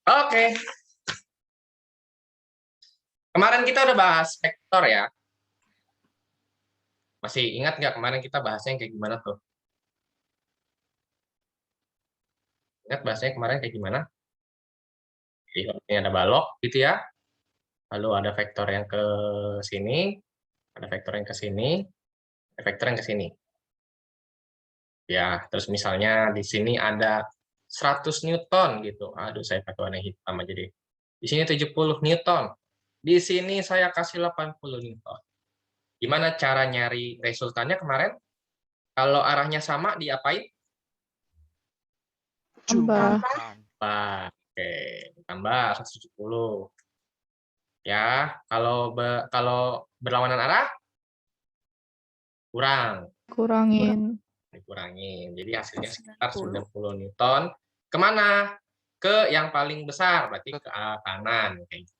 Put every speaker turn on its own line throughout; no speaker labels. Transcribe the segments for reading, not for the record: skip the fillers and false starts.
Oke, kemarin kita udah bahas vektor ya. Masih ingat nggak kemarin kita bahasnya yang kayak gimana tuh? Ingat bahasanya kemarin kayak gimana? Jadi ini ada balok gitu ya. Lalu ada vektor yang ke sini, ada vektor yang ke sini, ada vektor yang ke sini. Ya, terus misalnya di sini ada 100 Newton gitu. Aduh, saya pakai warna hitam aja deh. Di sini 70 Newton. Di sini saya kasih 80 Newton. Gimana cara nyari resultannya kemarin? Kalau arahnya sama, diapain?
Tambah.
Tambah. Oke, tambah 170. Ya, kalau berlawanan arah kurang,
Kurangin.
dikurangin. Jadi hasilnya sekitar 90 Newton. Kemana? Ke yang paling besar, berarti ke kanan. Kayak gitu.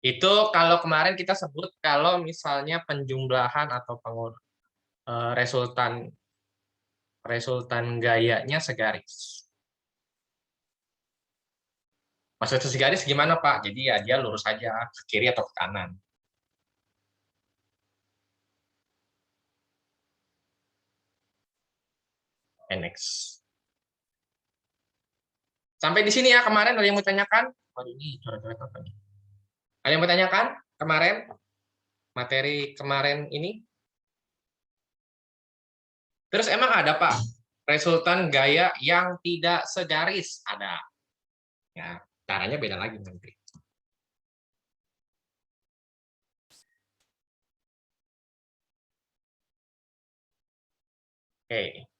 Itu kalau kemarin kita sebut kalau misalnya penjumlahan atau resultan gayanya segaris. Maksudnya segaris gimana, Pak? Jadi ya dia lurus aja ke kiri atau ke kanan. Okay, next. Sampai di sini ya kemarin ada yang mau tanyakan? Waduh, ini coret-coret apa nih? Ada yang mau tanyakan kemarin? Materi kemarin ini? Terus emang ada, Pak, resultan gaya yang tidak segaris? Ada. Ya, caranya beda lagi nanti. Oke.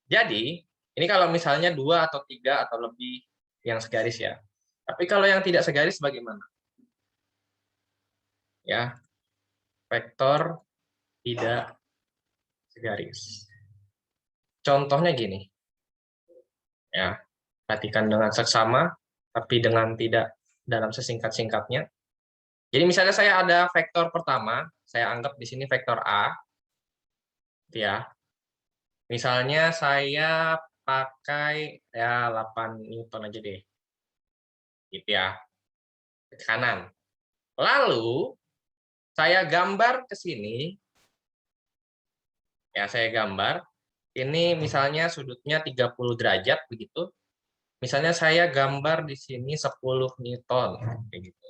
Jadi, ini kalau misalnya 2 atau 3 atau lebih yang segaris ya. Tapi kalau yang tidak segaris bagaimana? Ya, vektor tidak segaris. Contohnya gini. Ya, perhatikan dengan seksama, tapi dengan tidak dalam sesingkat-singkatnya. Jadi misalnya saya ada vektor pertama, saya anggap di sini vektor A, gitu ya. Misalnya saya pakai ya 8 Newton aja deh, gitu ya, ke kanan. Lalu saya gambar ke sini, ya saya gambar, ini misalnya sudutnya 30 derajat begitu. Misalnya saya gambar di sini 10 Newton, kayak gitu.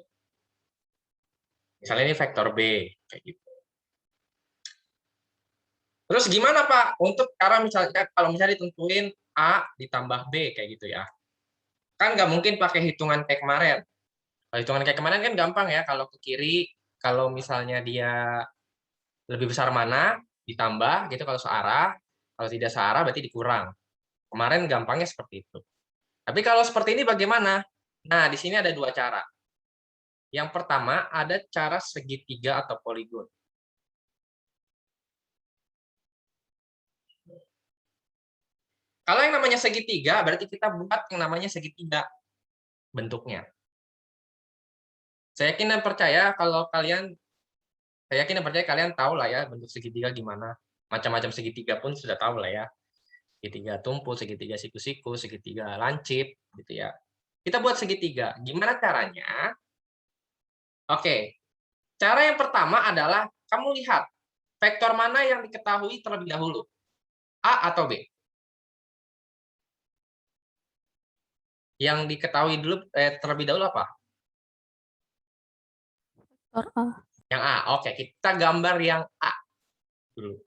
Misalnya ini vektor B, kayak gitu. Terus gimana Pak untuk cara misalnya kalau misalnya ditentuin A ditambah B kayak gitu ya? Kan nggak mungkin pakai hitungan kayak kemarin. Kalau hitungan kayak kemarin kan gampang ya, kalau ke kiri, kalau misalnya dia lebih besar mana, ditambah gitu kalau searah, kalau tidak searah berarti dikurang. Kemarin gampangnya seperti itu. Tapi kalau seperti ini bagaimana? Nah, di sini ada dua cara. Yang pertama ada cara segitiga atau poligon. Kalau yang namanya segitiga, berarti kita buat yang namanya segitiga bentuknya. Saya yakin dan percaya kalau kalian, saya yakin dan percaya kalian tahu lah ya bentuk segitiga gimana. Macam-macam segitiga pun sudah tahu lah ya. Segitiga tumpul, segitiga siku-siku, segitiga lancip, gitu ya. Kita buat segitiga. Gimana caranya? Oke, cara yang pertama adalah kamu lihat vektor mana yang diketahui terlebih dahulu, A atau B. Yang diketahui dulu terlebih dahulu apa?
Vektor A.
Yang A. Oke, kita gambar yang A dulu.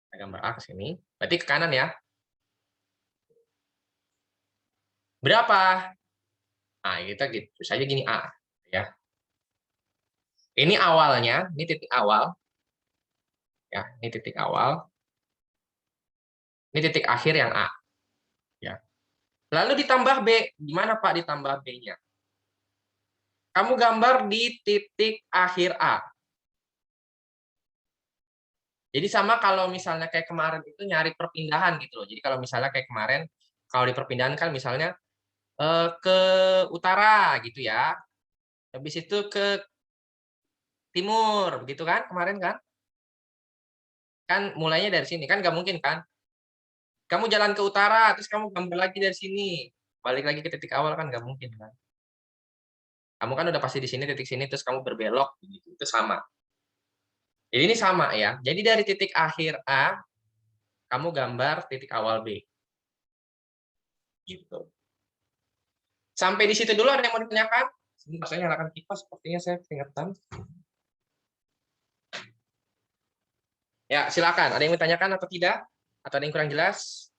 Kita gambar A ke sini. Berarti ke kanan ya. Berapa? Nah, kita gitu saja gini A ya. Ini awalnya, ini titik awal ya, ini titik awal. Ini titik akhir yang A ya. Lalu ditambah B. Gimana Pak ditambah B-nya? Kamu gambar di titik akhir A. Jadi sama kalau misalnya kayak kemarin itu nyari perpindahan gitu loh. Jadi kalau misalnya kayak kemarin kalau di perpindahan kan misalnya ke utara gitu ya. Habis itu ke timur, begitu kan kemarin kan? Kan mulainya dari sini, kan nggak mungkin kan? Kamu jalan ke utara, terus kamu gambar lagi dari sini. balik lagi ke titik awal kan nggak mungkin kan. Kamu kan udah pasti di sini, titik sini, terus kamu berbelok, gitu. Itu sama. Jadi ini sama ya. Jadi dari titik akhir A, kamu gambar titik awal B. Gitu. Sampai di situ dulu ada yang mau ditanyakan? Sebentar saya nyalakan kipas, sepertinya saya keringetan. Ya, silakan. Ada yang mau ditanyakan atau tidak? Atau ada yang kurang jelas?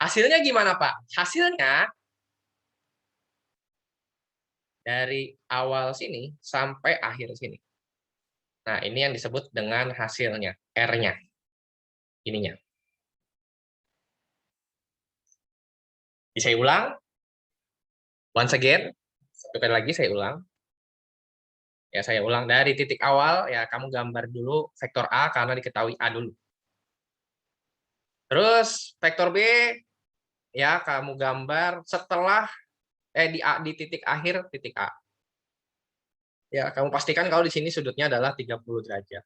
Hasilnya gimana, Pak? Hasilnya dari awal sini sampai akhir sini. Nah, ini yang disebut dengan hasilnya, R-nya. Ininya. Bisa saya ulang? Once again. Satu kali lagi saya ulang. Ya, saya ulang dari titik awal, ya kamu gambar dulu vektor A karena diketahui A dulu. Terus vektor B, ya kamu gambar setelah di titik akhir titik A. Ya, kamu pastikan kalau di sini sudutnya adalah 30 derajat.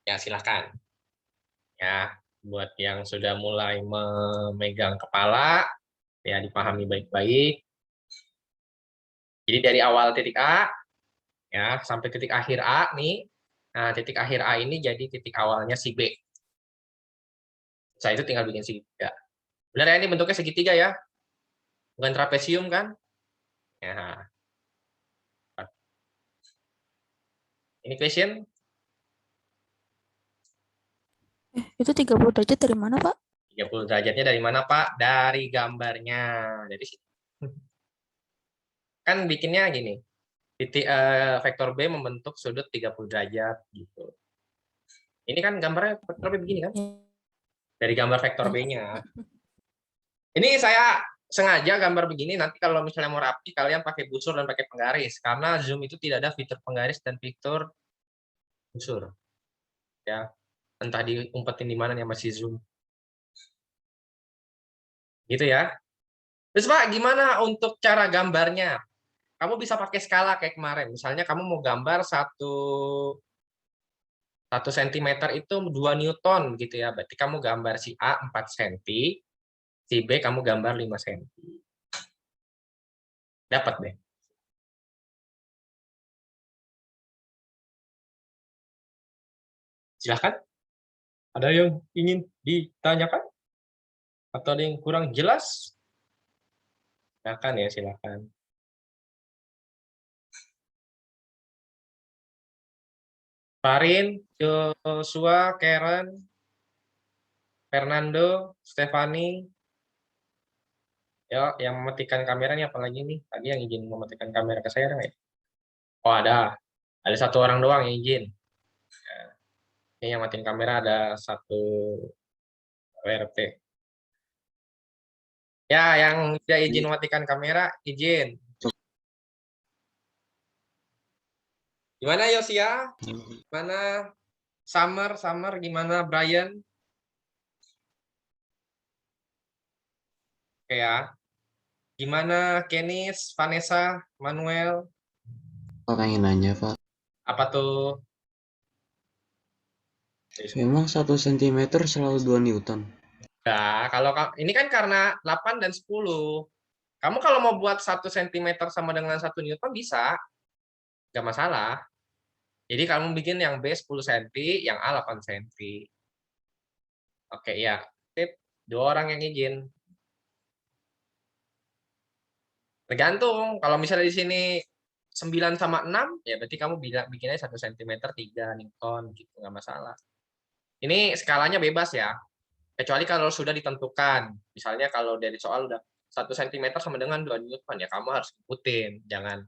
Ya, silakan. Ya, buat yang sudah mulai memegang kepala, ya dipahami baik-baik. Jadi dari awal titik A, ya sampai titik akhir A nih. Nah, titik akhir A ini jadi titik awalnya si B. Saya itu tinggal bikin segitiga. Benar ya, ini bentuknya segitiga ya? Bukan trapesium kan? Ya. Ini question?
Itu 30 derajat dari mana, Pak?
30 derajatnya dari mana, Pak? Dari gambarnya. Dari sini. Kan bikinnya gini. Titik vektor B membentuk sudut 30 derajat gitu. Ini kan gambarnya vektor B begini kan? Dari gambar vektor B-nya. Ini saya sengaja gambar begini, nanti kalau misalnya mau rapi, kalian pakai busur dan pakai penggaris. Karena Zoom itu tidak ada fitur penggaris dan fitur busur. Ya, entah diumpetin di mana nih masih Zoom. Gitu ya. Terus Pak, gimana untuk cara gambarnya? Kamu bisa pakai skala kayak kemarin. Misalnya kamu mau gambar satu sentimeter itu 2 Newton gitu ya. Berarti kamu gambar si A 4 cm, si B kamu gambar 5 cm. Dapat deh. Silahkan. Ada yang ingin ditanyakan? Atau ada yang kurang jelas? Silakan ya, silakan. Farin, Joshua, Karen, Fernando, Stefani, ya yang mematikan kameranya apalagi nih? Tadi yang izin mematikan kamera ke saya ada nggak ya? Oh ada satu orang doang yang izin. Ini yang matiin kamera ada satu WRT. Ya, yang tidak izin mematikan kamera, izin. Gimana Yosia? Gimana Summer, gimana Brian? Oke ya. Gimana Kenis, Vanessa, Manuel?
Pak pengen nanya Pak,
Apa tuh?
memang 1 cm selalu 2 Newton?
Nah, kalau ini kan karena 8 dan 10. Kamu kalau mau buat 1 cm sama dengan 1 Newton bisa, nggak masalah. Jadi kamu bikin yang B 10 cm, yang A 8 cm. Oke, ya. Tip, 2 orang yang izin. Tergantung. Kalau misalnya di sini 9 sama 6, ya berarti kamu bikinnya 1 cm 3 Newton gitu, nggak masalah. Ini skalanya bebas ya. Kecuali kalau sudah ditentukan. Misalnya kalau dari soal udah 1 cm sama dengan 2 Newton, ya kamu harus ikutin. Jangan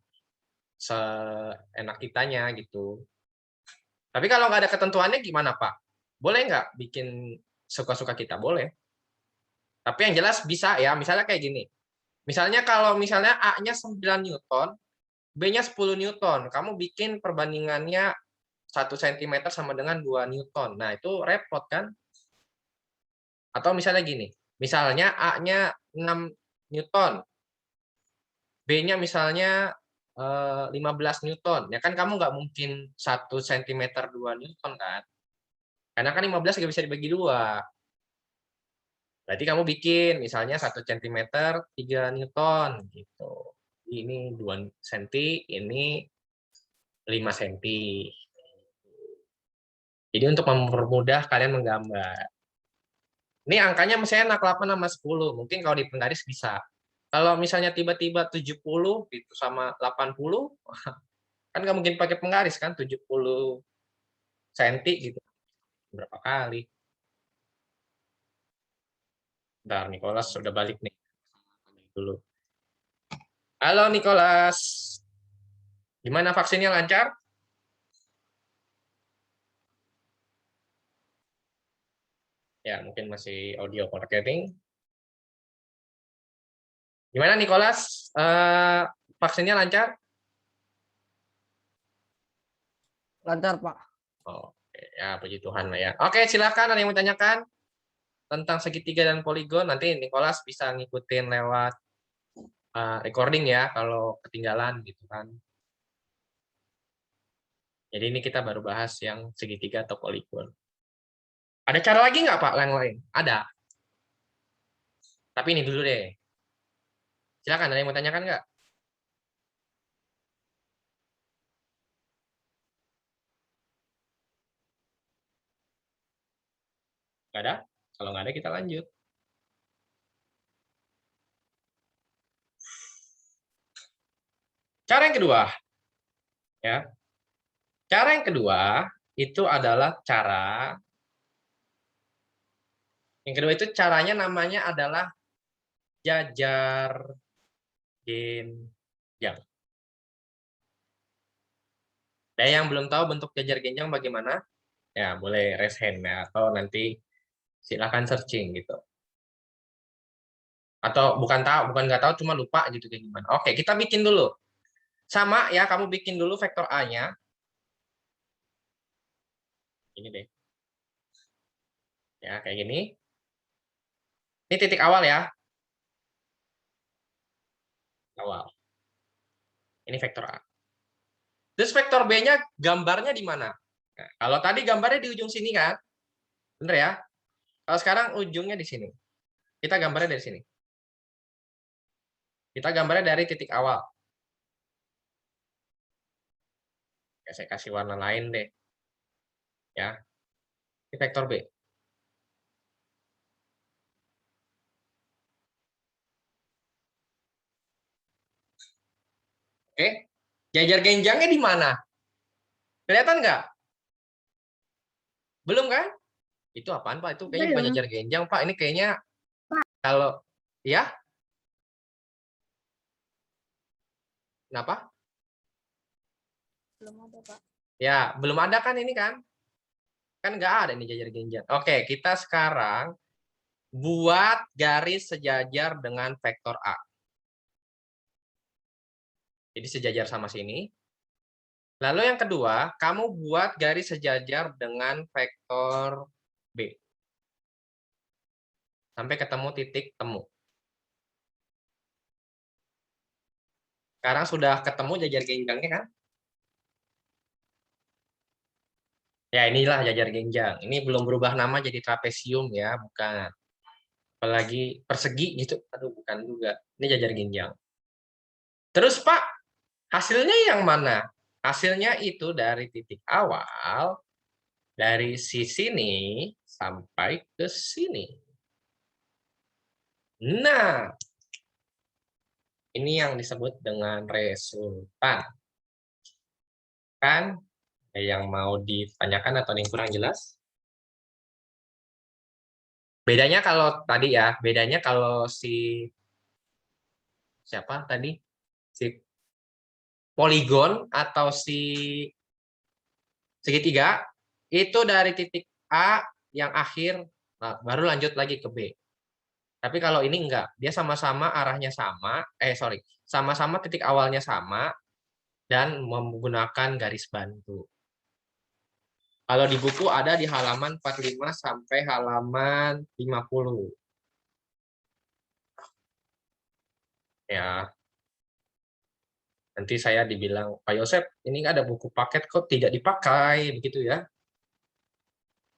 seenak kitanya gitu. Tapi kalau nggak ada ketentuannya gimana Pak? Boleh nggak bikin suka-suka kita? Boleh. Tapi yang jelas bisa ya, misalnya kayak gini. Misalnya kalau misalnya A-nya 9 Newton, B-nya 10 Newton, kamu bikin perbandingannya 1 cm sama dengan 2 Newton. Nah, itu repot kan? Atau misalnya gini, misalnya A-nya 6 Newton, B-nya misalnya 15 Newton. Ya kan kamu nggak mungkin 1 cm 2 Newton kan? Karena kan 15 nggak bisa dibagi 2. Berarti kamu bikin misalnya 1 cm 3 Newton gitu. Ini 2 cm, ini 5 cm. Jadi untuk mempermudah kalian menggambar. Ini angkanya masih enak 8 sama 10. Mungkin kalau di penggaris bisa. Kalau misalnya tiba-tiba 70 gitu sama 80, kan nggak mungkin pakai penggaris kan 70 cm gitu. Berapa kali? Bentar, Nicholas sudah balik nih. Dulu. Halo Nicholas. Gimana vaksinnya lancar? Ya, mungkin masih audio marketing. Gimana Nicholas? Vaksinnya lancar?
Lancar, Pak.
Oke, ya puji Tuhan lah ya. Oke, silakan ada yang mau tanyakan tentang segitiga dan poligon. Nanti Nicholas bisa ngikutin lewat recording ya kalau ketinggalan gitu kan. Jadi ini kita baru bahas yang segitiga atau poligon. Ada cara lagi nggak Pak yang lain? Ada. Tapi ini dulu deh. Silakan ada yang mau tanyakan nggak? Nggak ada? Kalau nggak ada kita lanjut. Cara yang kedua, ya. Cara yang kedua itu adalah cara yang kedua itu caranya namanya adalah jajar genjang. Ada yang belum tahu bentuk jajar genjang bagaimana? Ya, boleh raise hand ya, atau nanti silakan searching gitu. Atau bukan nggak tahu cuma lupa gitu kayak gimana. Oke, kita bikin dulu. Sama ya, kamu bikin dulu vektor A-nya. Ini deh. Ya, kayak gini. Ini titik awal ya. Awal. Ini vektor A. Terus vektor B-nya gambarnya di mana? Nah, kalau tadi gambarnya di ujung sini kan? Bener ya? Kalau sekarang ujungnya di sini. Kita gambarnya dari sini. Kita gambarnya dari titik awal. Ya, saya kasih warna lain deh. Ya. Ini vektor B. Oke. Jajar genjangnya di mana? Kelihatan nggak? Belum kan? Itu apaan Pak? Itu kayaknya bukan jajar genjang Pak. Ini kayaknya kalau ya. Kenapa?
Belum ada, Pak.
Ya, belum ada kan ini kan? Kan nggak ada ini jajar genjang. Oke, kita sekarang buat garis sejajar dengan vektor A. Jadi sejajar sama sini. Lalu yang kedua, kamu buat garis sejajar dengan vektor B. Sampai ketemu titik temu. Sekarang sudah ketemu jajar genjangnya kan? Ya inilah jajar genjang. Ini belum berubah nama jadi trapesium ya, bukan. Apalagi persegi gitu. Aduh, bukan juga. Ini jajar genjang. Terus Pak, hasilnya yang mana? Hasilnya itu dari titik awal, dari sini sampai ke sini. Nah, ini yang disebut dengan resultan. Kan? Yang mau ditanyakan atau yang kurang jelas? Bedanya kalau tadi ya, bedanya kalau siapa tadi? Si poligon atau si segitiga itu dari titik A yang akhir baru lanjut lagi ke B. Tapi kalau ini enggak, dia sama-sama arahnya sama, sama-sama titik awalnya sama dan menggunakan garis bantu. Kalau di buku ada di halaman 45 sampai halaman 50. Ya. Nanti saya dibilang, Pak Yosep, ini ada buku paket kok tidak dipakai, begitu ya.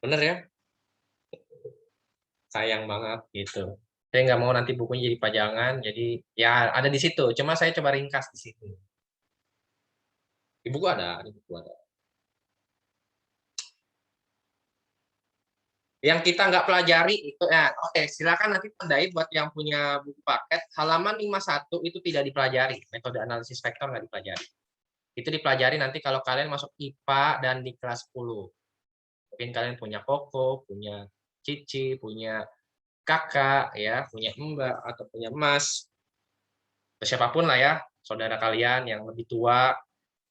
Bener ya? Sayang banget gitu. Saya nggak mau nanti bukunya jadi pajangan, jadi ya ada di situ. Cuma saya coba ringkas di situ. Di buku ada, di buku ada. Yang kita nggak pelajari itu ya, oke, silakan nanti tandai buat yang punya buku paket halaman 51 itu tidak dipelajari, metode analisis vektor nggak dipelajari. Itu dipelajari nanti kalau kalian masuk IPA dan di kelas 10. Mungkin kalian punya Koko, punya Cici, punya kakak, ya, punya mbak atau punya mas, atau siapapun lah ya, saudara kalian yang lebih tua,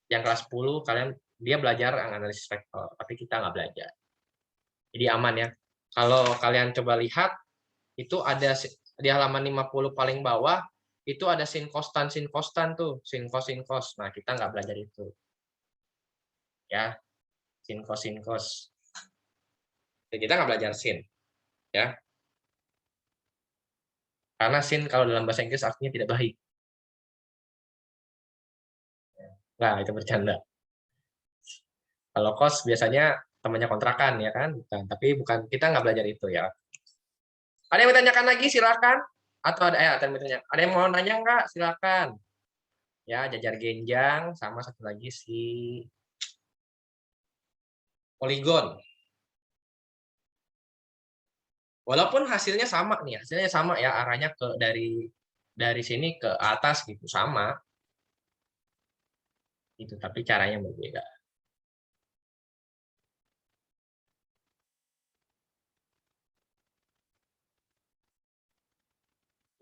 yang kelas 10, kalian dia belajar analisis vektor, tapi kita nggak belajar. Jadi aman ya. Kalau kalian coba lihat, itu ada di halaman 50 paling bawah, itu ada sin kostan tuh, sin kos. Nah, kita nggak belajar itu. Ya, sin kos. Jadi kita nggak belajar sin. Ya. Karena sin kalau dalam bahasa Inggris artinya tidak baik. Nah, itu bercanda. Kalau kos biasanya temannya kontrakan ya kan, bukan. Tapi bukan, kita nggak belajar itu ya. Ada yang bertanyakan lagi silakan. Atau ada yang mau nanya nggak? Silakan. Ya, jajar genjang sama satu lagi si poligon. Walaupun hasilnya sama nih, hasilnya sama ya, arahnya ke dari sini ke atas gitu sama. Itu tapi caranya berbeda.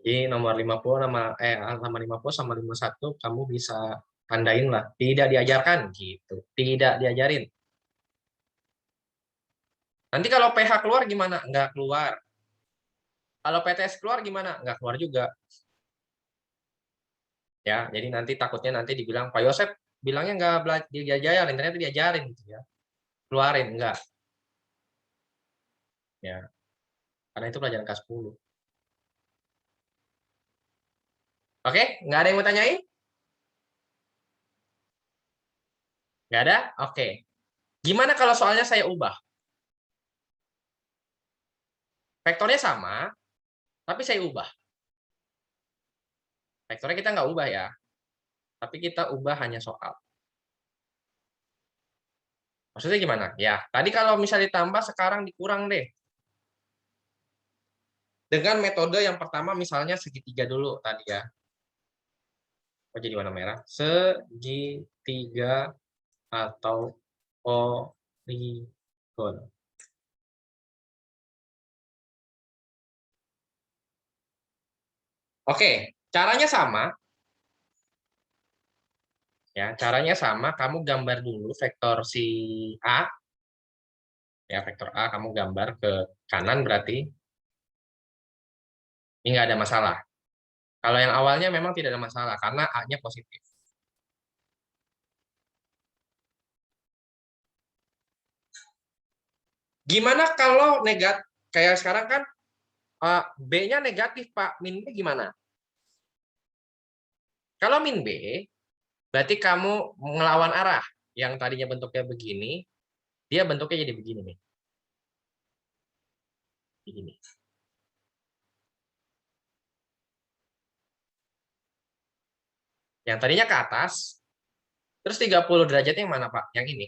Jadi nomor 50 halaman 50 sama 51 kamu bisa tandain lah. Tidak diajarkan gitu. Tidak diajarin. Nanti kalau PH keluar gimana? Nggak keluar. Kalau PTS keluar gimana? Nggak keluar juga. Ya, jadi nanti takutnya nanti dibilang Pak Yosep bilangnya nggak diajarin, ternyata diajarin gitu ya. Keluarin enggak. Ya, karena itu pelajaran kelas 10. Oke, nggak ada yang mau tanyain? Nggak ada? Oke. Gimana kalau soalnya saya ubah? Vektornya sama, tapi saya ubah. Vektornya kita nggak ubah ya, tapi kita ubah hanya soal. Maksudnya gimana? Ya, tadi kalau misalnya ditambah, sekarang dikurang deh. Dengan metode yang pertama misalnya segitiga dulu tadi ya. Oh, jadi warna merah. Segitiga atau poligon. Oke, caranya sama. Ya, caranya sama. Kamu gambar dulu vektor si A. Ya, vektor A kamu gambar ke kanan berarti. Ini nggak ada masalah. Kalau yang awalnya memang tidak ada masalah karena A-nya positif. Gimana kalau negatif? Kayak sekarang kan B-nya negatif, Pak. Min B gimana? Kalau min B, berarti kamu ngelawan arah. Yang tadinya bentuknya begini, dia bentuknya jadi begini nih. Begini. Yang tadinya ke atas, terus 30 derajatnya yang mana, Pak? Yang ini.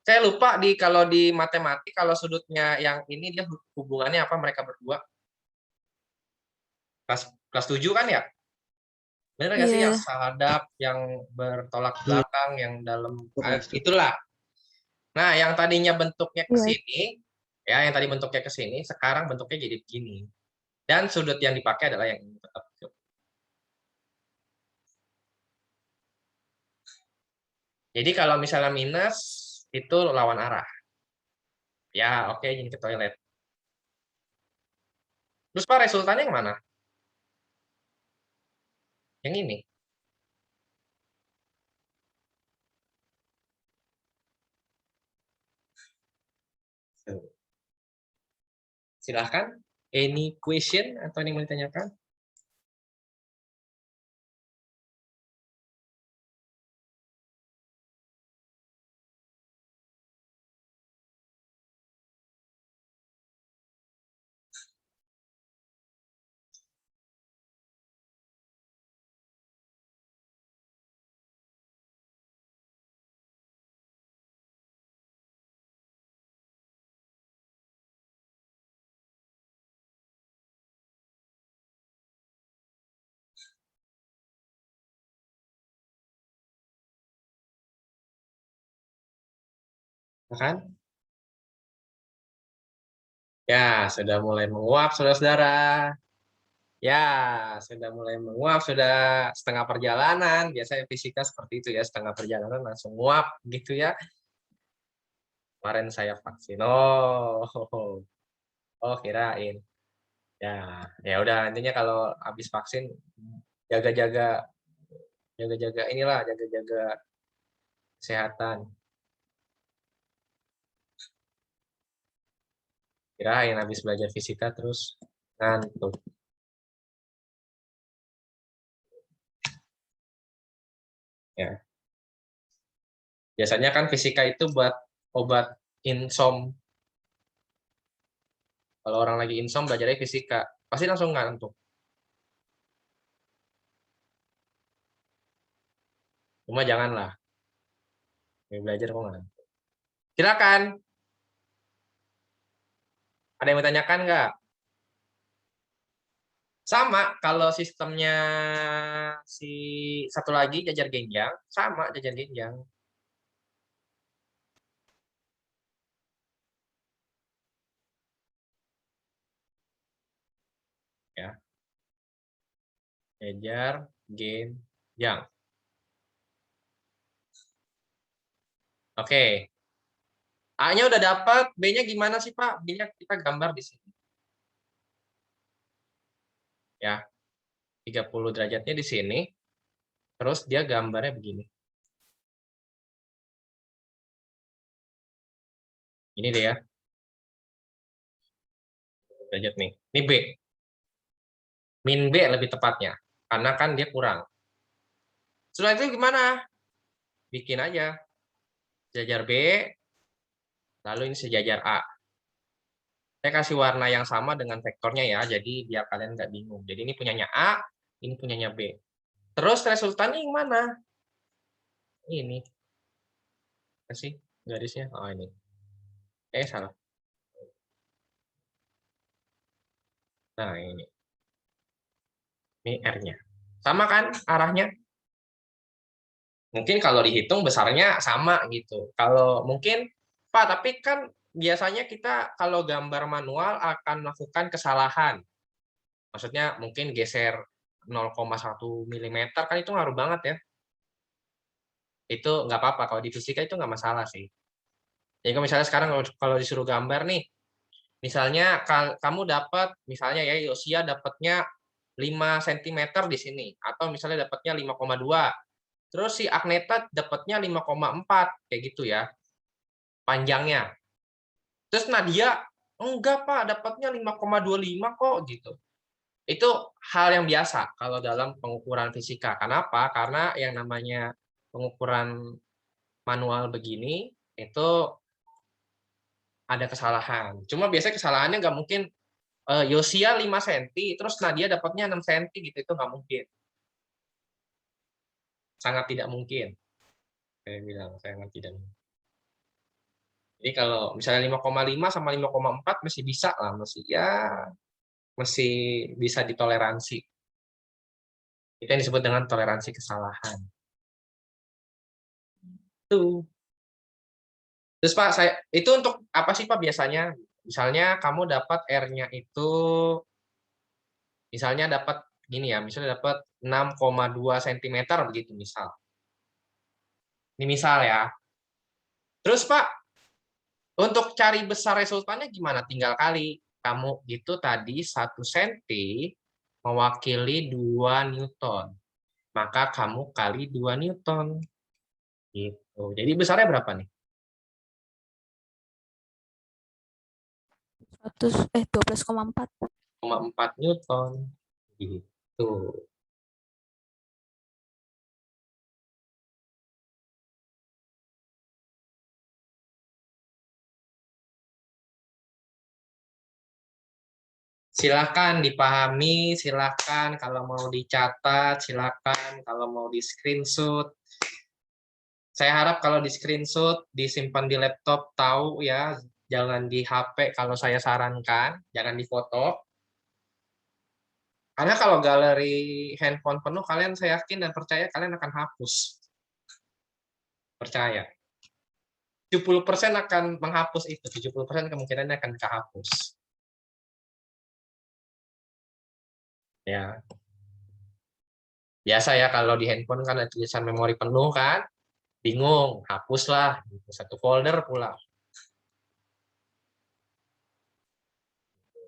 Saya lupa kalau di matematik, kalau sudutnya yang ini dia hubungannya apa mereka berdua? Kelas 7 kan ya? Benar nggak sih yang
Iya.
sahadap, yang bertolak
Iya,
belakang, yang dalam
pasti.
itulah. Nah, yang tadinya bentuknya ke
Iya.
sini, ya, yang tadi bentuknya ke sini, sekarang bentuknya jadi begini. Dan sudut yang dipakai adalah yang ini tetap. Jadi kalau misalnya minus, itu lawan arah. Ya, oke, jadi ke toilet. Terus Pak, resultannya yang mana? Yang ini. Silahkan. Any question atau yang mau ditanyakan? Ya kan? Ya, sudah mulai menguap, saudara-saudara. Ya, sudah mulai menguap, sudah setengah perjalanan. Biasanya fisika seperti itu ya, setengah perjalanan langsung nguap gitu ya. Kemarin saya vaksin. Oh, kirain. Ya, ya udah intinya kalau habis vaksin jaga-jaga jaga-jaga inilah, jaga-jaga kesehatan. Kirain habis belajar fisika terus ngantuk. Ya. Biasanya kan fisika itu buat obat insom. Kalau orang lagi insom belajarnya fisika, pasti langsung ngantuk. Cuma janganlah. Belajar kok ngantuk. Silakan. Ada yang mau tanyakan nggak? Sama, kalau sistemnya si satu lagi jajar genjang, sama jajar genjang. Ya, jajar genjang. Oke. A-nya udah dapat, B-nya gimana sih, Pak? B-nya kita gambar di sini. Ya, 30 derajatnya di sini. Terus dia gambarnya begini. Ini deh ya. Derajat nih. Ini B. Min B lebih tepatnya. Karena kan dia kurang. Setelah itu gimana? Bikin aja. Sejajar B, lalu ini sejajar A. Saya kasih warna yang sama dengan vektornya ya, jadi biar kalian nggak bingung. Jadi ini punyanya A, ini punyanya B. Terus resultannya yang mana? Ini. Kasih garisnya. Oh, ini. Salah. Nah, ini. Ini R-nya. Sama kan arahnya? Mungkin kalau dihitung besarnya sama gitu. Kalau mungkin, Pak, tapi kan biasanya kita kalau gambar manual akan melakukan kesalahan. Maksudnya mungkin geser 0,1 mm kan itu ngaruh banget ya. Itu nggak apa-apa, kalau di fisika itu nggak masalah sih. Jadi kalau misalnya sekarang kalau disuruh gambar nih, misalnya kamu dapat, misalnya ya Yosia dapatnya 5 cm di sini, atau misalnya dapatnya 5,2. Terus si Agneta dapatnya 5,4, kayak gitu ya, panjangnya. Terus Nadia, enggak Pak, dapatnya 5,25 kok, gitu. Itu hal yang biasa kalau dalam pengukuran fisika. Kenapa? Karena yang namanya pengukuran manual begini, itu ada kesalahan. Cuma biasanya kesalahannya nggak mungkin Yosia 5 cm, terus Nadia dapatnya 6 cm, gitu. Itu nggak mungkin. Sangat tidak mungkin. Saya bilang, sangat tidak mungkin. Jadi kalau misalnya 5,5 sama 5,4 masih bisa lah, masih bisa ditoleransi. Itu yang disebut dengan toleransi kesalahan. Tuh. Terus Pak, itu untuk apa sih Pak biasanya? Misalnya kamu dapat R-nya itu, misalnya dapat gini ya, misalnya dapat 6,2 cm begitu misal. Ini misal ya. Terus Pak, untuk cari besar resultannya gimana? Tinggal kali. Kamu itu tadi 1 cm mewakili 2 Newton. Maka kamu kali 2 Newton. Gitu. Jadi besarnya berapa nih?
12,4.
0,4 Newton. Gitu. Silakan dipahami, silakan kalau mau dicatat, silakan kalau mau di screenshot. Saya harap kalau di screenshot, disimpan di laptop, tahu ya, jangan di HP kalau saya sarankan, jangan di foto. Karena kalau galeri handphone penuh, kalian saya yakin dan percaya kalian akan hapus. Percaya. 70% akan menghapus itu, 70% kemungkinannya akan kehapus. Ya, biasa ya kalau di handphone kan ada tulisan memori penuh kan, bingung, hapuslah satu folder pula.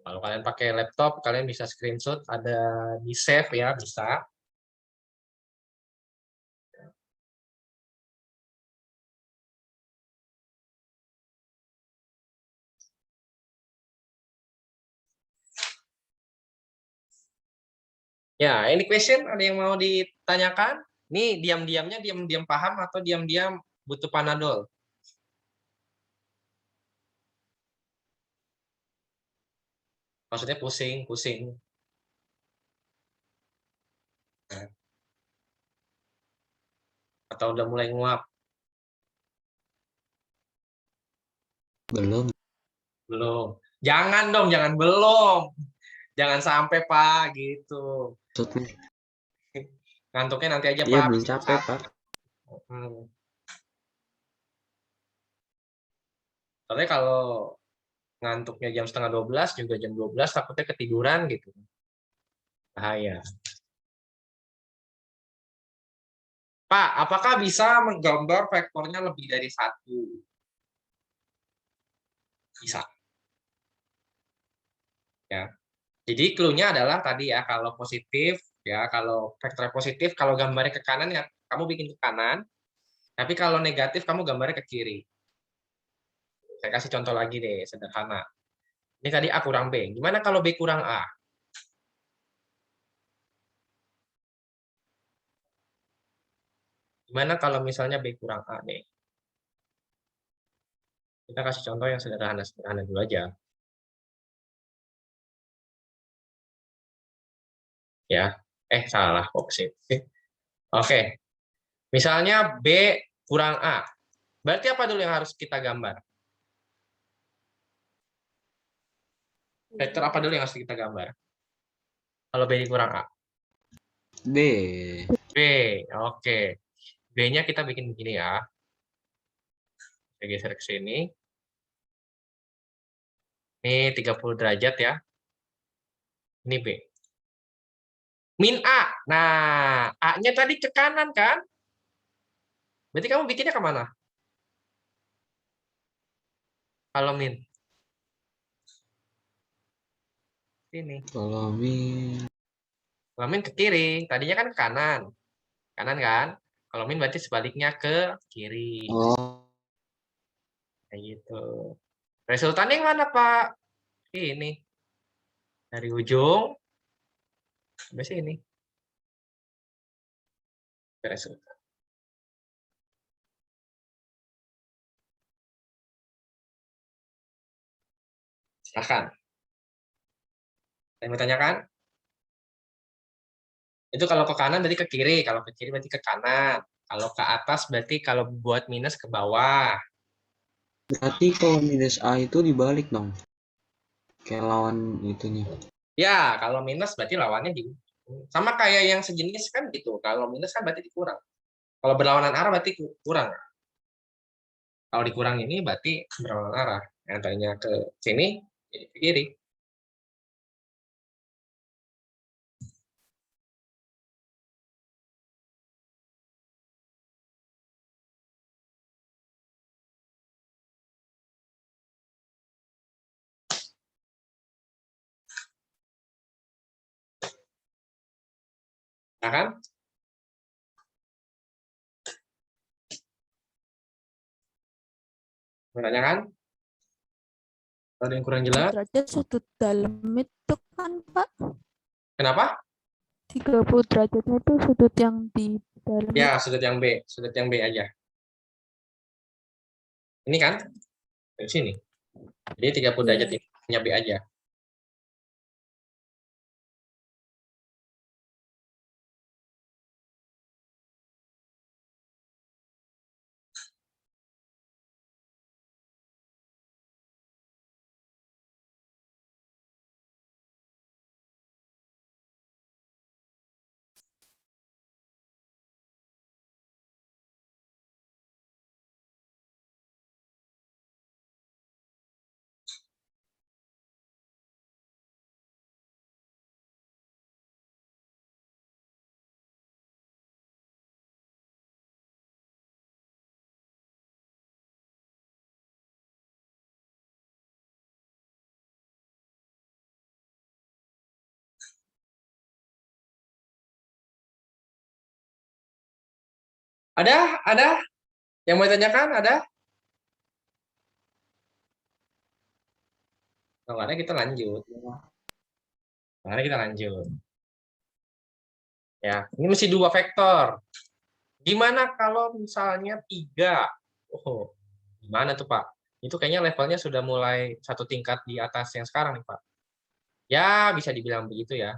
Kalau kalian pakai laptop, kalian bisa screenshot, ada di save ya, bisa. Ya, ini question ada yang mau ditanyakan? Ini diam-diamnya diam-diam paham atau diam-diam butuh Panadol? Maksudnya pusing, pusing. Nah, atau udah mulai nguap?
Belum.
Belum. Jangan dong, jangan belum. Jangan sampai Pak gitu.
Maksudnya,
Ngantuknya nanti aja
iya
Pak.
belum capek, Pak.
Hmm. Soalnya kalau ngantuknya jam setengah 12 juga jam 12 takutnya ketiduran gitu. Bahaya. Pak, apakah bisa menggambar vektornya lebih dari satu? Bisa. Ya. Jadi clue-nya adalah tadi ya, kalau positif, ya kalau vektor positif, kalau gambarnya ke kanan ya kamu bikin ke kanan, tapi kalau negatif kamu gambarnya ke kiri. Saya kasih contoh lagi deh, sederhana. Ini tadi A kurang B. Gimana kalau B kurang A? Gimana kalau misalnya B kurang A nih? Kita kasih contoh yang sederhana-sederhana dulu aja. Ya, salah kok sih. Oke, misalnya B kurang A. Berarti apa dulu yang harus kita gambar? Vektor apa dulu yang harus kita gambar? Kalau B kurang A.
B.
B, oke. B-nya kita bikin begini ya. Saya geser ke sini. Ini 30 derajat ya. Ini B. Min A. Nah, A-nya tadi ke kanan kan? Berarti kamu bikinnya kemana? Kalau min? Sini.
Kalau min.
Kalau min ke kiri. Tadinya kan ke kanan. Kanan kan? Kalau min berarti sebaliknya ke kiri.
Oh,
Kayak gitu. Resultannya yang mana, Pak? Ini. Dari ujung sampai sini. Resultan. Silahkan. Saya mau tanyakan. Itu kalau ke kanan berarti ke kiri. Kalau ke kiri berarti ke kanan. Kalau ke atas berarti kalau buat minus ke bawah.
berarti kalau minus A itu dibalik dong. Kayak lawan itunya.
Ya, kalau minus berarti lawannya di sama kayak yang sejenis kan gitu. Kalau minus kan berarti dikurang. Kalau berlawanan arah berarti kurang. Kalau dikurang ini berarti berlawanan arah. Yang tadinya ke sini jadi ke kiri. Nah kan? Menanyakan? Ada yang kurang jelas?
Derajat sudut dalam itu kan Pak.
Kenapa?
30 derajatnya itu sudut yang di dalam
Ya,
itu.
sudut yang B. Sudut yang B aja. Ini kan? Dari sini. Jadi 30 derajat
Iya.
ini hanya B aja. Ada yang mau ditanyakan? Ada? Kalau ada kita lanjut. Kalau ada kita lanjut. Ya, ini mesti 2 vektor. Gimana kalau misalnya 3? Oh, gimana tuh Pak? Itu kayaknya levelnya sudah mulai satu tingkat di atas yang sekarang nih Pak. Ya, bisa dibilang begitu ya.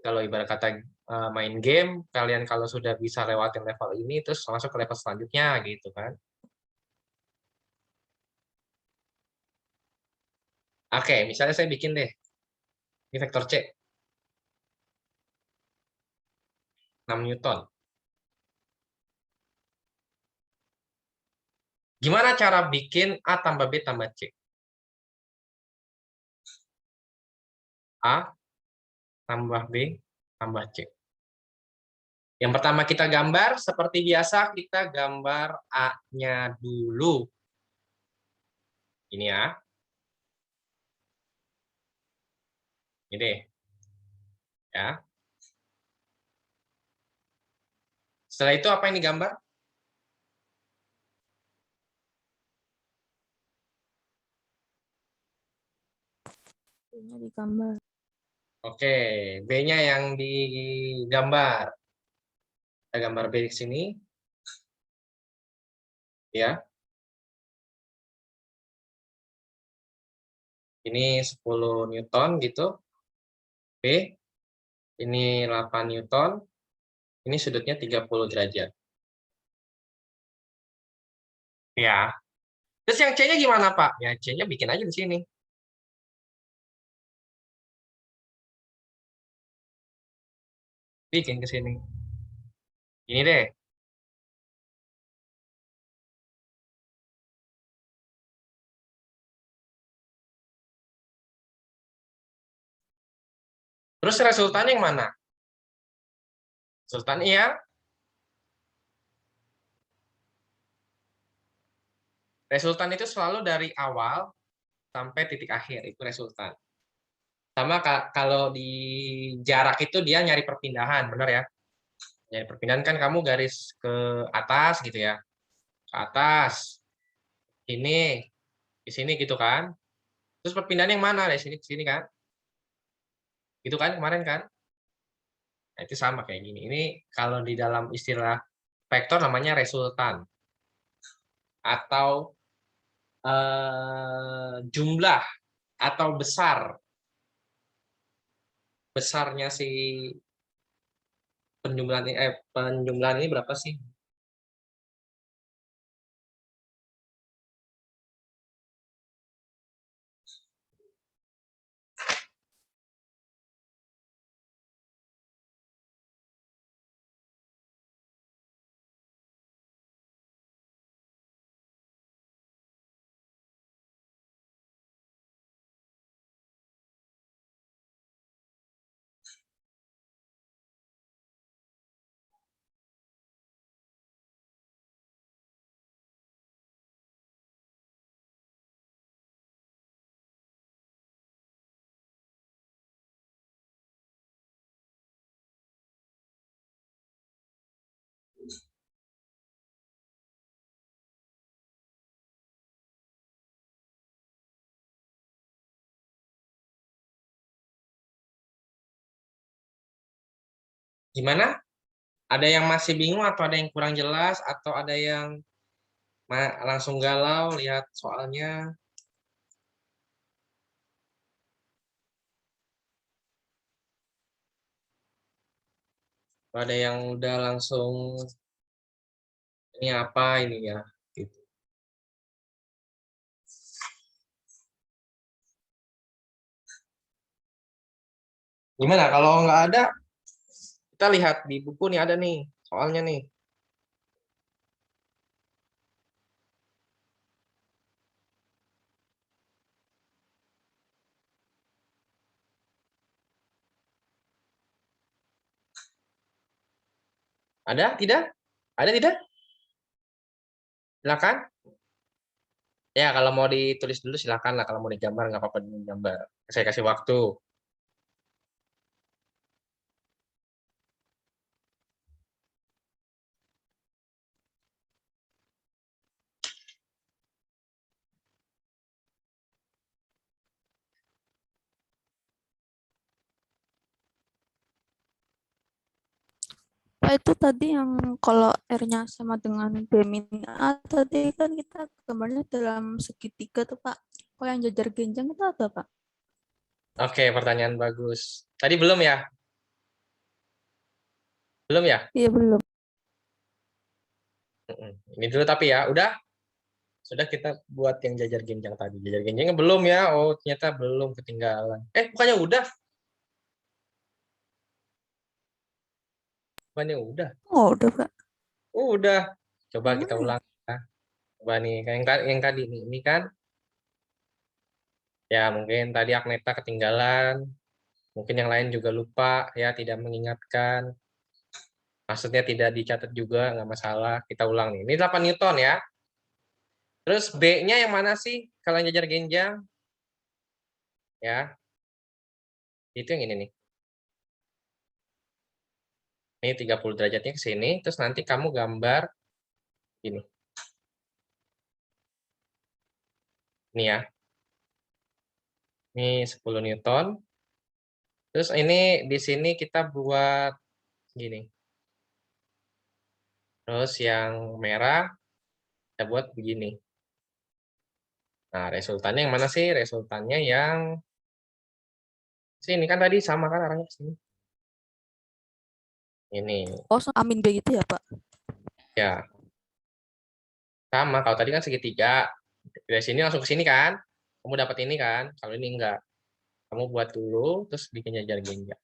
Kalau ibarat kata main game, kalian kalau sudah bisa lewatin level ini, terus masuk ke level selanjutnya gitu kan. Oke, misalnya saya bikin deh. Ini vektor C. 6 Newton. Gimana cara bikin A tambah B tambah C? A tambah B tambah C. Yang pertama kita gambar, seperti biasa kita gambar A-nya dulu. Ini ya. Ini deh. Ya. Setelah itu apa yang digambar?
B-nya digambar.
Oke, B-nya yang digambar. Kita gambar B di sini. Ya. Ini 10 Newton gitu. B. Ini 8 Newton. Ini sudutnya 30 derajat. Ya. Terus yang C-nya gimana, Pak? Ya, C-nya bikin aja di sini. Bikin ke sini. Ini deh. Terus resultannya yang mana? Resultannya ya, resultan itu selalu dari awal sampai titik akhir, itu resultan. Sama kalau di jarak itu dia nyari perpindahan, benar ya? Nyari perpindahan kan kamu garis ke atas gitu ya. Ke atas. Ini, di sini gitu kan. Terus perpindahan yang mana? Dari sini ke sini kan? Gitu kan kemarin kan? Nah, itu sama kayak gini. Ini kalau di dalam istilah vektor namanya resultan. Atau jumlah atau besarnya si penjumlahan ini berapa sih? Gimana? Ada yang masih bingung atau ada yang kurang jelas atau ada yang langsung galau lihat soalnya? Atau ada yang udah langsung ini apa ini ya? Gitu. Gimana? Kalau nggak ada, kita lihat di buku nih ada nih soalnya nih. Ada? Tidak? Ada tidak? Silakan. Ya, kalau mau ditulis dulu silakan lah. Kalau mau digambar nggak apa-apa digambar. Saya kasih waktu.
Pak itu tadi yang kalau R-nya sama dengan B min A, tadi kan kita gambarnya dalam segitiga tuh Pak. Kalau yang jajar genjang itu apa Pak?
Oke, pertanyaan bagus. Tadi belum ya? Belum ya?
Iya belum.
Ini dulu tapi ya. Udah? Sudah kita buat yang jajar genjang tadi. Jajar genjangnya belum ya? Oh, ternyata belum, ketinggalan. Bukannya udah? Bukannya udah?
Oh udah Pak.
Udah. Coba
Yang
kita
mana ya?
ulang ya. Coba nih, yang tadi nih. Ini kan ya mungkin tadi Agneta ketinggalan. Mungkin yang lain juga lupa ya, tidak mengingatkan. Maksudnya tidak dicatat juga, nggak masalah. Kita ulang nih. Ini 8 Newton ya. Terus B-nya yang mana sih kalau yang jajar genjang? Ya, itu yang ini nih. Ini 30 derajatnya ke sini, terus nanti kamu gambar ini. Ini ya. Ini 10 Newton. Terus ini di sini kita buat gini. Terus yang merah kita buat begini. Nah, resultannya yang mana sih? Resultannya yang sini kan tadi sama kan arahnya ke sini. Ini
Oh amin B gitu ya Pak?
ya sama. Kalau tadi kan segitiga. Dari sini langsung ke sini kan. Kamu dapat ini kan. Kalau ini enggak. Kamu buat dulu terus bikin jajar genjang.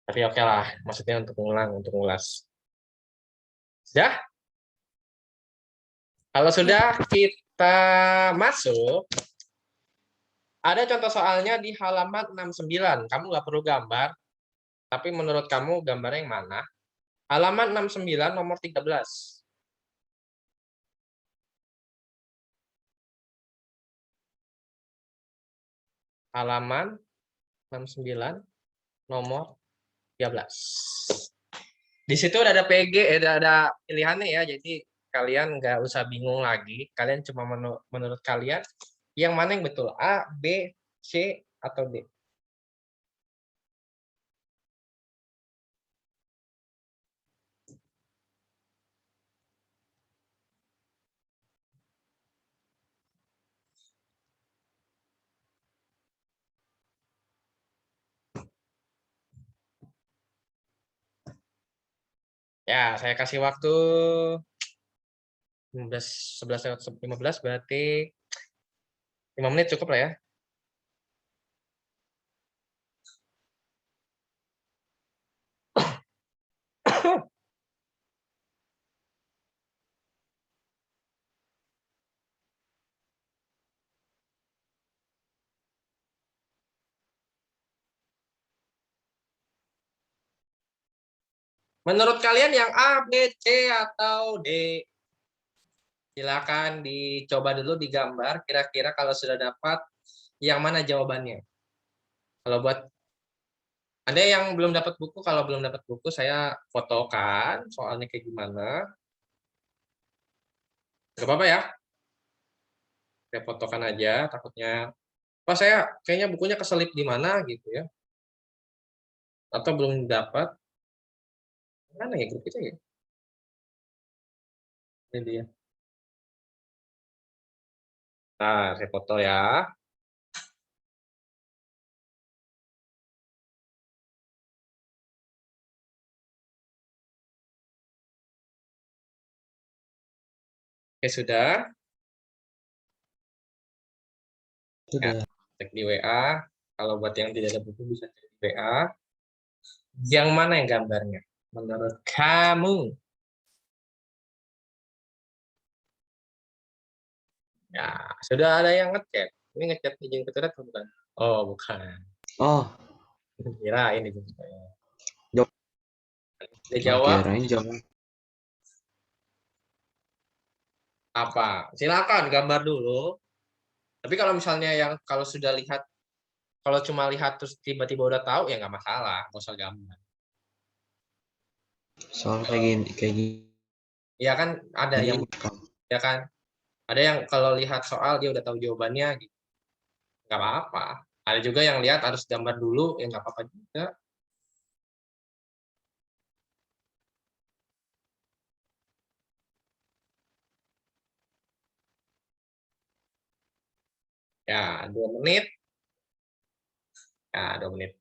Tapi oke lah, maksudnya untuk ngulang, untuk ngulas. Sudah? Kalau sudah kita masuk, ada contoh soalnya di halaman 69. Kamu nggak perlu gambar, tapi menurut kamu gambarnya yang mana? Halaman 69 nomor 13. Halaman 69 nomor 13. Di situ udah ada PG, udah ada pilihannya ya, jadi kalian nggak usah bingung lagi. Kalian cuma menurut kalian yang mana yang betul, A, B, C, atau D. Ya, saya kasih waktu 11 lewat 15 berarti 5 menit cukup lah ya. Menurut kalian yang A, B, C, atau D? Silakan dicoba dulu digambar. Kira-kira kalau sudah dapat, yang mana jawabannya? Kalau buat Anda yang belum dapat buku, kalau belum dapat buku, saya fotokan soalnya kayak gimana. Gak apa-apa ya. Saya fotokan aja, takutnya. Pak, saya kayaknya bukunya keselip di mana gitu ya. Atau belum dapat. Mana ya grup kita ya? Ini dia. Nah, saya foto ya. Oke, sudah. Ya,
Sudah.
cek di WA. Kalau buat yang tidak ada buku bisa cek di WA. Yang mana yang gambarnya? Menurut kamu? Ya, sudah ada yang ngechat. Ini ngechat izin keturat atau bukan? Oh, bukan.
Oh,
Kirain izin saya.
jawab.
Dia jawab
Kirain jawab.
apa? Silakan gambar dulu. Tapi kalau misalnya yang kalau sudah lihat, kalau cuma lihat terus tiba-tiba udah tahu ya nggak masalah, nggak usah gambar.
Soal kayak gini
Ya kan ada yang
kan.
ya kan ada yang kalau lihat soal dia udah tahu jawabannya gitu. Nggak apa-apa. Ada juga yang lihat harus gambar dulu ya nggak apa-apa juga. Ya, 2 menit. Ya, 2 menit.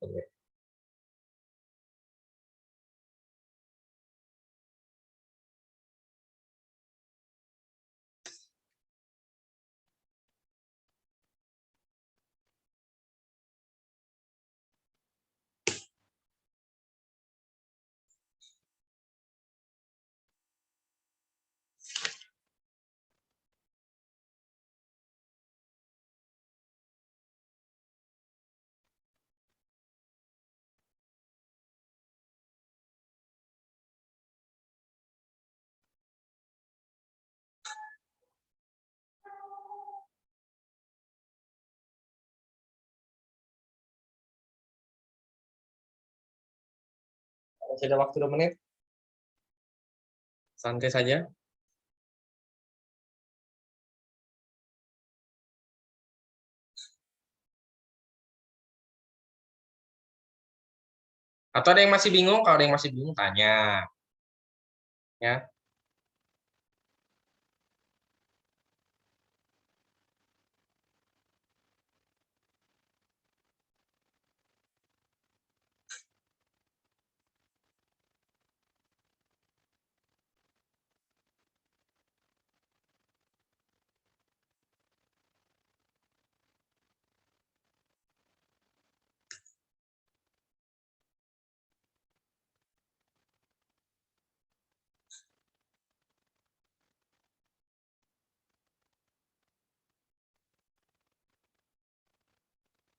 Masih ada waktu 2 menit. Santai saja. Atau ada yang masih bingung? Kalau ada yang masih bingung, tanya. Ya.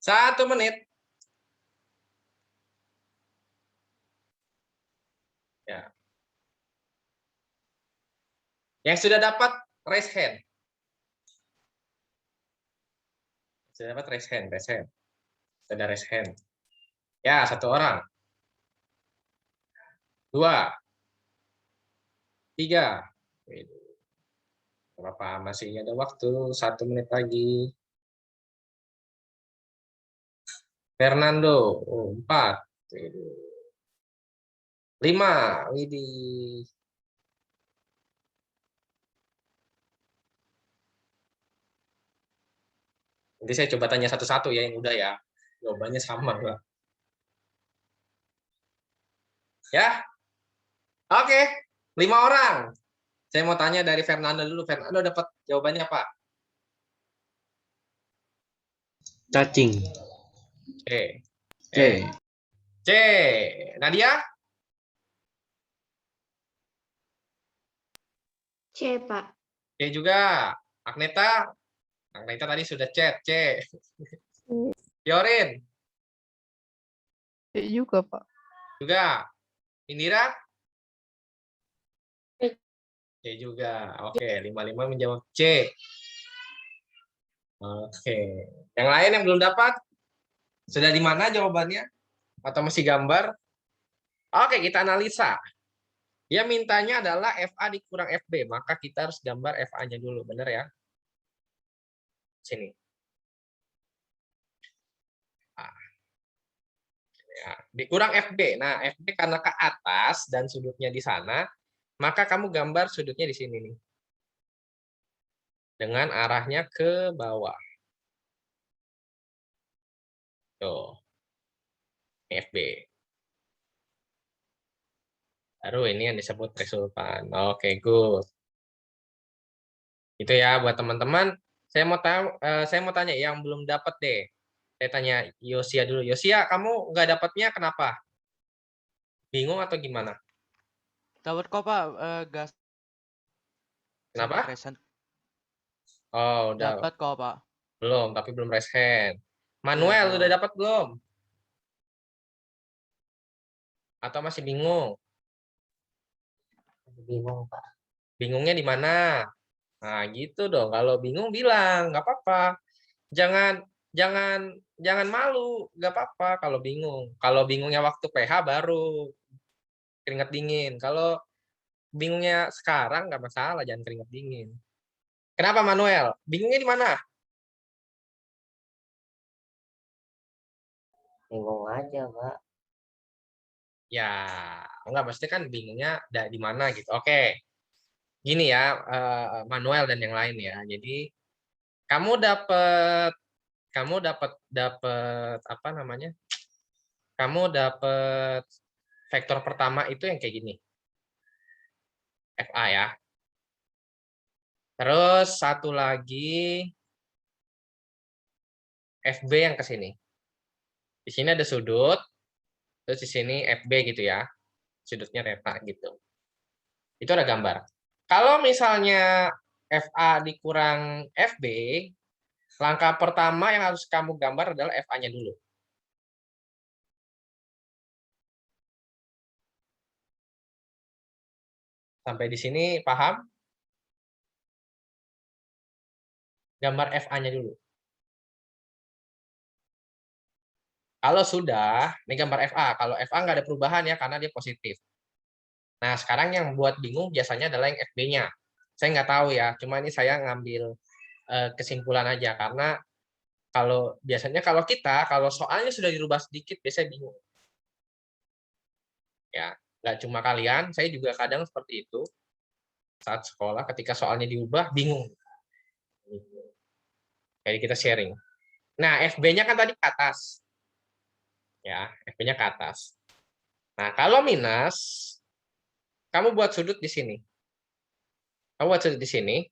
Satu menit. Ya. Yang sudah dapat raise hand. Sudah dapat raise hand. Sudah raise hand. Ya, 1 orang. 2. 3. Berapa? Masih ada waktu. 1 menit lagi. Fernando. 4. 5. Widih. Nanti saya coba tanya satu-satu ya yang udah ya. Jawabannya sama enggak? Ya. Oke. 5 orang. Saya mau tanya dari Fernando dulu. Fernando dapat jawabannya apa?
Cacing.
C.
C.
C. Nadia?
C, Pak.
C juga. Agneta? Agneta tadi sudah chat. C. Yorin?
C juga, Pak.
Juga. Indira?
C.
C juga. Oke, 55 menjawab C. Oke. Yang lain yang belum dapat? Sudah di mana jawabannya? Atau masih gambar? Oke, kita analisa. Dia mintanya adalah FA dikurang FB, maka kita harus gambar FA-nya dulu, benar ya? Sini. Ya, dikurang FB. Nah, FB karena ke atas dan sudutnya di sana, maka kamu gambar sudutnya di sini nih. Dengan arahnya ke bawah. Tuh. FB. Baru ini yang disebut resultan. Oke, good. Itu ya buat teman-teman. Saya mau tanya yang belum dapat deh. Saya tanya Yosia dulu. Yosia, kamu nggak dapatnya kenapa? Bingung atau gimana?
Dapat kok Pak, gas
Kenapa?
present.
Oh, udah.
Dapat kok Pak.
Belum, tapi belum raise hand. Manuel,
Belum.
udah dapat belum? Atau masih bingung?
Bingung, Pak.
Bingungnya di mana? Nah, gitu dong. Kalau bingung bilang, nggak apa-apa. Jangan jangan malu, nggak apa-apa kalau bingung. Kalau bingungnya waktu PH baru keringat dingin. Kalau bingungnya sekarang nggak masalah, jangan keringat dingin. Kenapa Manuel? Bingungnya di mana?
Bingung aja, Pak.
Ya, enggak pasti kan bingungnya di mana gitu. Oke. Gini ya, Manuel dan yang lain ya. Jadi kamu dapat kamu dapat apa namanya? Kamu dapat vektor pertama itu yang kayak gini. FA ya. Terus satu lagi FB yang ke sini. Di sini ada sudut, terus di sini FB gitu ya. Sudutnya reta gitu. Itu ada gambar. Kalau misalnya FA dikurang FB, langkah pertama yang harus kamu gambar adalah FA-nya dulu. Sampai di sini paham? Gambar FA-nya dulu. Kalau sudah, ini gambar FA. Kalau FA nggak ada perubahan ya, karena dia positif. Nah, sekarang yang buat bingung biasanya adalah yang FB-nya. Saya nggak tahu ya, cuma ini saya ngambil kesimpulan aja. Karena biasanya kalau soalnya sudah dirubah sedikit, biasanya bingung. Ya, nggak cuma kalian, saya juga kadang seperti itu. Saat sekolah, ketika soalnya diubah, bingung. Jadi kita sharing. Nah, FB-nya kan tadi ke atas. Ya, FB-nya ke atas. Nah, kalau minus, kamu buat sudut di sini. Kamu buat sudut di sini.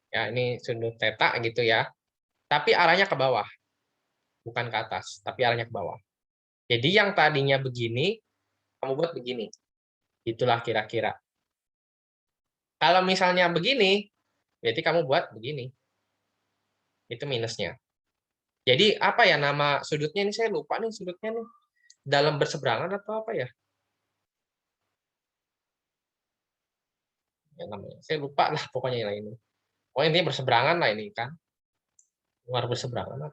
Ya, ini sudut theta gitu ya. Tapi arahnya ke bawah. Bukan ke atas, tapi arahnya ke bawah. Jadi yang tadinya begini, kamu buat begini. Itulah kira-kira. Kalau misalnya begini, berarti kamu buat begini. Itu minusnya. Jadi apa ya nama sudutnya ini, saya lupa nih sudutnya nih. Dalam berseberangan atau apa ya? Ya namanya. Saya lupa lah pokoknya yang ini. Pokoknya intinya berseberangan lah ini kan. Luar berseberangan.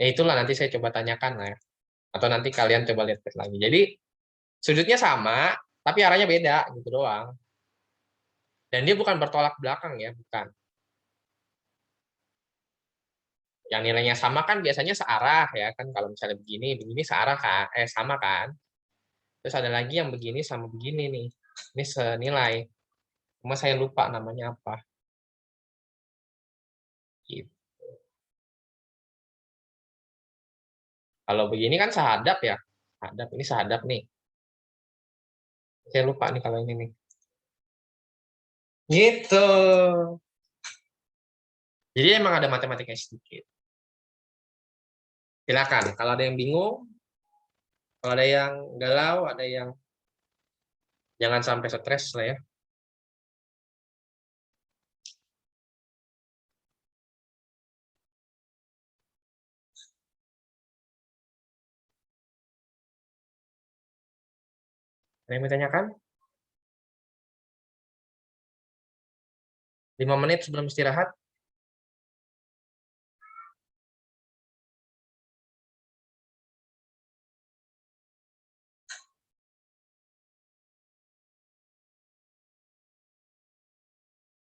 Ya itulah nanti saya coba tanyakan lah ya. Atau nanti kalian coba lihat lagi. Jadi sudutnya sama, tapi arahnya beda gitu doang. Dan dia bukan bertolak belakang ya, bukan. Yang nilainya sama kan biasanya searah ya kan, kalau misalnya begini searah kan, sama kan. Terus ada lagi yang begini sama begini nih. Ini senilai. Cuma saya lupa namanya apa. Gitu. Kalau begini kan sehadap ya. Sehadap, ini sehadap nih. Saya lupa nih kalau ini nih. Gitu. Jadi emang ada matematikanya sedikit. Silakan, kalau ada yang bingung, kalau ada yang galau, ada yang jangan sampai stres lah ya. Ada yang mau tanyakan? 5 menit sebelum istirahat.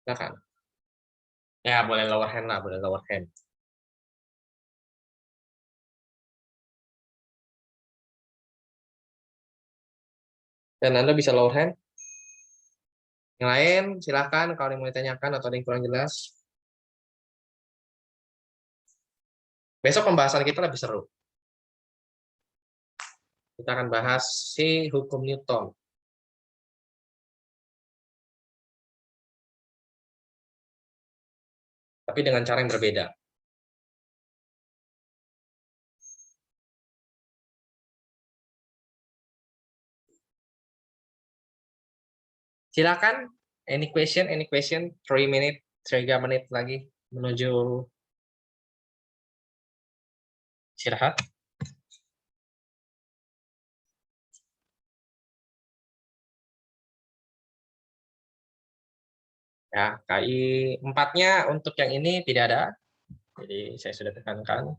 Silakan. Ya, boleh lower hand lah, boleh lower hand. Dan Anda bisa lower hand. Yang lain, silakan kalau ada yang mau ditanyakan atau ada yang kurang jelas. Besok pembahasan kita lebih seru. Kita akan bahas si hukum Newton. Tapi dengan cara yang berbeda. Silakan, any question, 3 menit lagi menuju istirahat. Ya, KI 4-nya untuk yang ini tidak ada. Jadi saya sudah tekankan.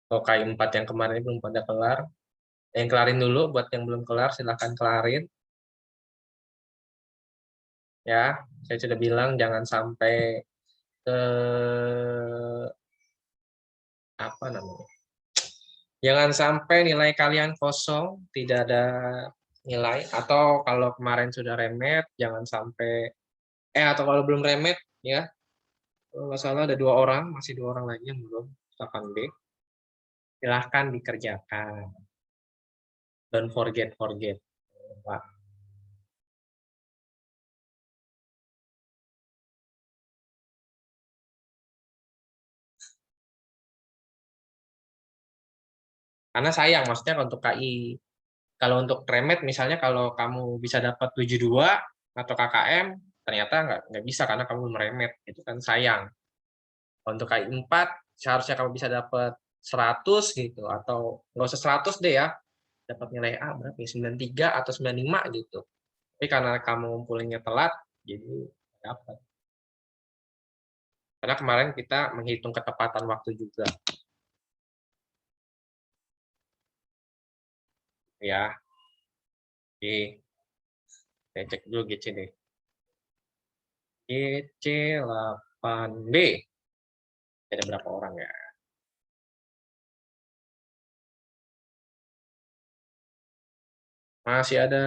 Kalau KI 4 yang kemarin belum pada kelar. Yang kelarin dulu, buat yang belum kelar silahkan kelarin. Ya, saya sudah bilang jangan sampai ke apa namanya? Jangan sampai nilai kalian kosong, tidak ada nilai, atau kalau kemarin sudah remet jangan sampai atau kalau belum remet ya, Kalau nggak salah ada 2 orang, masih 2 orang lagi yang belum 8B. Silahkan dikerjakan. Don't forget. Pak. Karena sayang, maksudnya untuk KI. Kalau untuk remed, misalnya kalau kamu bisa dapat 72 atau KKM, ternyata nggak bisa karena kamu belum remed. Itu kan sayang. Untuk KI 4, seharusnya kamu bisa dapat 100 gitu, atau nggak usah 100 deh ya, dapat nilai A berapa ya, 93 atau 95 gitu. Tapi karena kamu ngumpulinnya telat, jadi dapat. Karena kemarin kita menghitung ketepatan waktu juga. Ya, oke. Saya cek dulu GC deh. GC 8B. Ada berapa orang ya? Masih ada.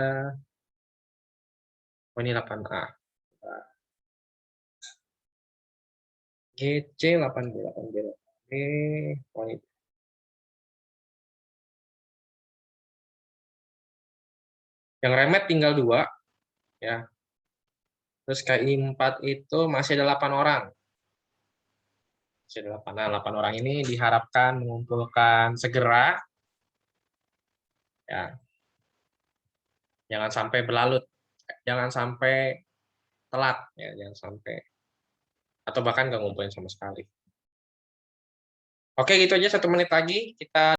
Oh, ini 8A. GC 8B. Oh, ini. Yang remed tinggal 2. Ya. Terus KI 4 itu masih ada 8 orang. Masih ada 8. Nah, 8 orang ini diharapkan mengumpulkan segera. Ya. Jangan sampai berlarut. Jangan sampai telat. Ya, jangan sampai. Atau bahkan nggak ngumpulin sama sekali. Oke, gitu aja, 1 menit lagi. Kita